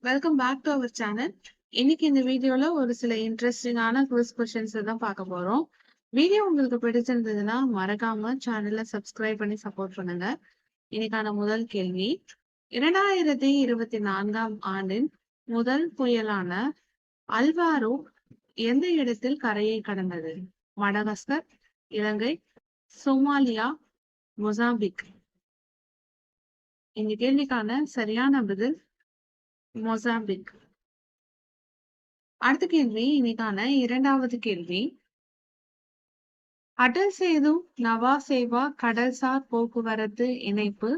Welcome back to our channel. இன்னைக்கு இந்த வீடியோல ஒரு சில இன்ட்ரெஸ்டிங்கான குவிஸ் கொஸ்டின்ஸ் தான் பார்க்க போறோம். வீடியோ உங்களுக்கு பிடிச்சிருந்ததுன்னா மறக்காம சேனலை சப்ஸ்கிரைப் பண்ணி சப்போர்ட் பண்ணுங்க. இன்னைக்கான முதல் கேள்வி, 2024ஆம் ஆண்டின் முதல் புயலான அல்வாரோ எந்த இடத்தில் கரையை கடந்தது? மடகாஸ்கர், இலங்கை, சோமாலியா, மொசாம்பிக். இந்த கேள்விக்கான சரியான பதில் மொசாம்பிக். அடுத்த கேள்வி, இன்னைக்கான இரண்டாவது கேள்வி, அடல் சேது நவா சேவா கடல்சார் போக்குவரத்து இணைப்பு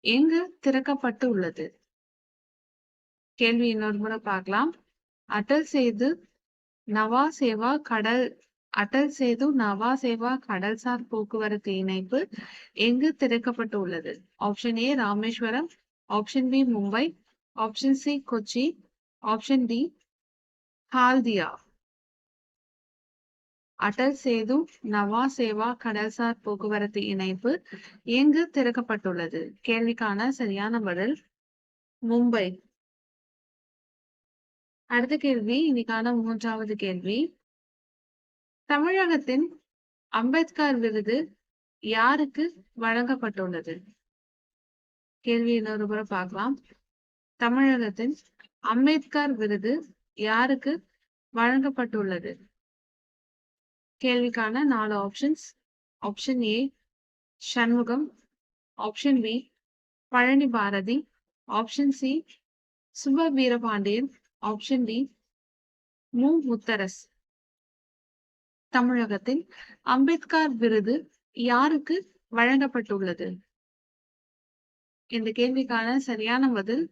எங்கு திறக்கப்பட்டு உள்ளது? கேள்வி இன்னொரு முறை பார்க்கலாம். அடல் சேது நவா சேவா கடல்சார் போக்குவரத்து இணைப்பு எங்கு திறக்கப்பட்டு உள்ளது? Option A Rameswaram, option B Mumbai, option C Kochi, option D Haldia. Atal Setu Nhava Sheva கடல்சார் போக்குவரத்து இணைப்பு எங்கு திறக்கப்பட்டுள்ளது? கேள்விக்கான சரியான பதில் மும்பை. அடுத்த கேள்வி, இன்னைக்கான மூன்றாவது கேள்வி, தமிழகத்தின் அம்பேத்கர் விருது யாருக்கு வழங்கப்பட்டுள்ளது? கேள்வி இன்னொரு முறை பார்க்கலாம். தமிழகத்தின் அம்பேத்கர் விருது யாருக்கு வழங்கப்பட்டுள்ளது? கேள்விக்கான 4 options. Option A Shanmugam, option B Palani Bharathi, option C Suba Veerapandian, option D மு முத்தரஸ். தமிழகத்தின் அம்பேத்கர் விருது யாருக்கு வழங்கப்பட்டுள்ளது? இந்த கேள்விக்கான சரியான பதில்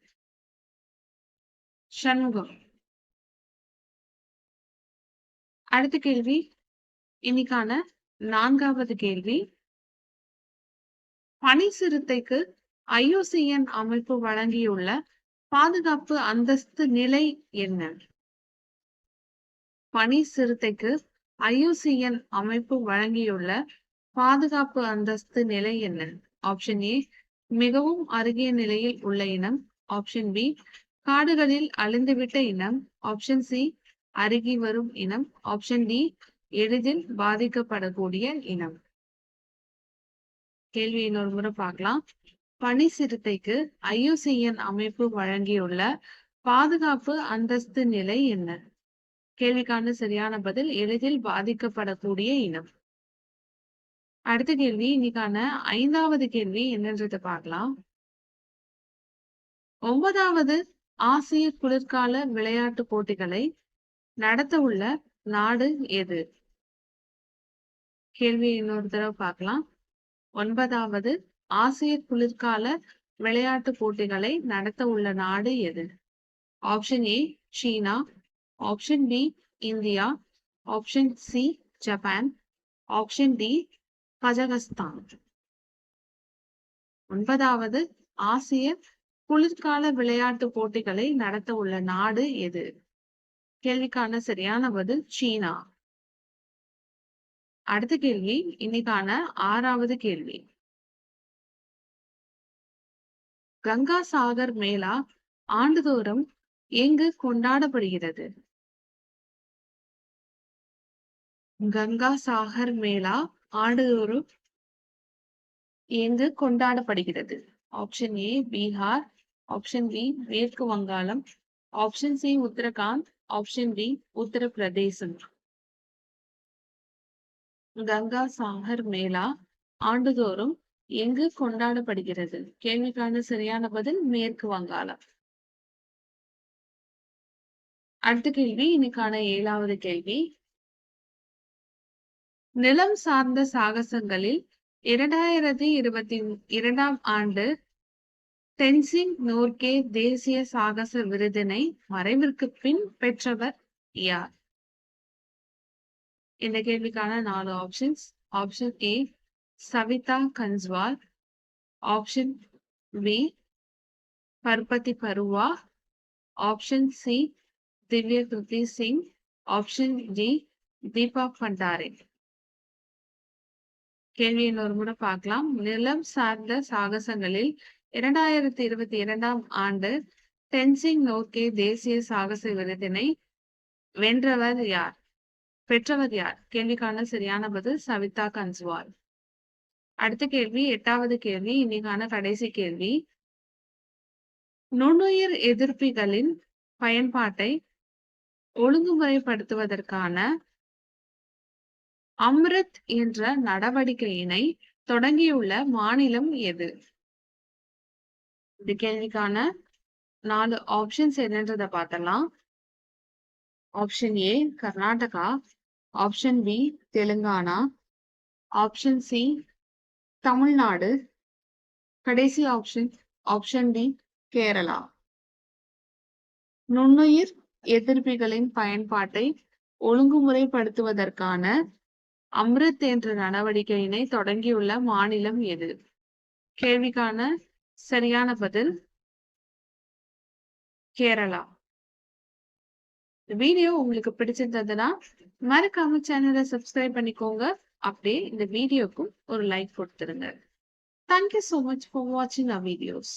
சண்முகம். அடுத்த கேள்வி, இன்னைக்கான 4வது கேள்வி, பனி சிறுத்தைக்கு IUCN அமைப்பு வழங்கியுள்ள பாதுகாப்பு அந்தஸ்து நிலை என்ன? பனி சிறுத்தைக்கு IUCN அமைப்பு வழங்கியுள்ள பாதுகாப்பு அந்தஸ்து நிலை என்ன? ஆப்ஷன் ஏ மிகவும் அருகிய நிலையில் உள்ள இனம், ஆப்ஷன் பி காடுகளில் அழிந்துவிட்ட இனம், ஆப்ஷன் சி அருகி வரும் இனம், ஆப்ஷன் டி எளிதில் பாதிக்கப்படக்கூடிய இனம். கேள்வி இன்னொரு முறை பார்க்கலாம். பனி சிறுத்தைக்கு IUCN அமைப்பு வழங்கியுள்ள பாதுகாப்பு அந்தஸ்து நிலை என்ன? கேள்விக்கான சரியான பதில் எளிதில் பாதிக்கப்படக்கூடிய இனம். அடுத்த கேள்வி, இன்னைக்கான 5வது கேள்வி என்னன்றதை பார்க்கலாம். 9வது ஆசிய குளிர்கால விளையாட்டு போட்டிகளை நடத்த உள்ள நாடு எது? கேள்வி இன்னொரு தடவை பார்க்கலாம். 9வது ஆசிய குளிர்கால விளையாட்டு போட்டிகளை நடத்த உள்ள நாடு எது? Option A China, option B India, option C Japan, option D Kazakhstan. 9வது ஆசிய குளிர்கால விளையாட்டு போட்டிகளை நடத்த உள்ள நாடு எது? கேள்விக்கான சரியான பதில் சீனா. அடுத்த கேள்வி, இன்னைக்கான 6வது கேள்வி, கங்கா சாகர் மேளா ஆண்டுதோறும் எங்கு கொண்டாடப்படுகிறது? கங்கா சாகர் மேளா ஆண்டுதோறும் எங்கு கொண்டாடப்படுகிறது? Option A Bihar, option B மேற்கு Vangalam, option C Uttarakhand, option D Uttar Pradesh. Ganga Sagar Mela ஆண்டுதோறும் எங்கு கொண்டாடப்படுகிறது? கேள்விக்கான சரியான பதில் மேற்கு வங்காளம். அடுத்த கேள்வி, இன்னைக்கான 7வது கேள்வி, நிலம் சார்ந்த சாகசங்களில் 2022ஆம் ஆண்டு தென்சிங் நோர்கே தேசிய சாகச விருதினை மறைவிற்கு பின் பெற்றவர் யார்? இந்த கேள்விக்கான 4 options. Option A Savita Kanswal, option B Parbati Barua, option C Divya Kriti Singh, option D Deepa Bhandare. கேள்வி இன்னொரு முறை பார்க்கலாம். நிலம் சார்ந்த சாகசங்களில் 2022ஆம் ஆண்டு தென்சிங் நோர்கே தேசிய சாகச விருதினை வென்றவர் யார்? பெற்றவர் யார்? கேள்விக்கான சரியான பதில் சவிதா கன்ஸ்வால். அடுத்த கேள்வி, 8வது கேள்வி, இன்னைக்கான கடைசி கேள்வி. நுண்ணுயிர் எதிர்ப்பிகளின் பயன்பாட்டை ஒழுங்குமுறைப்படுத்துவதற்கான அம்ரித் என்ற நடவடிக்கையினை தொடங்கியுள்ள மாநிலம் எது? இந்த கேள்விக்கான 4 ஆப்ஷன்ஸ் என்னன்றத பார்த்தலாம். Option A Karnataka, option B Telangana, option C Tamil Nadu, கடைசி ஆப்ஷன் டி கேரளா. நுண்ணுயிர் எதிர்ப்பிகளின் பயன்பாட்டை ஒழுங்குமுறைப்படுத்துவதற்கான அம்ரித் என்ற நடவடிக்கையினை தொடங்கியுள்ள மாநிலம் எது? கேள்விக்கான சரியான பதில் கேரளா. வீடியோ உங்களுக்கு பிடிச்சிருந்ததுன்னா மறக்காம சேனலை சப்ஸ்கிரைப் பண்ணிக்கோங்க. அப்படியே இந்த வீடியோக்கும் ஒரு லைக் கொடுத்துருங்க. Thank you so much for watching our videos.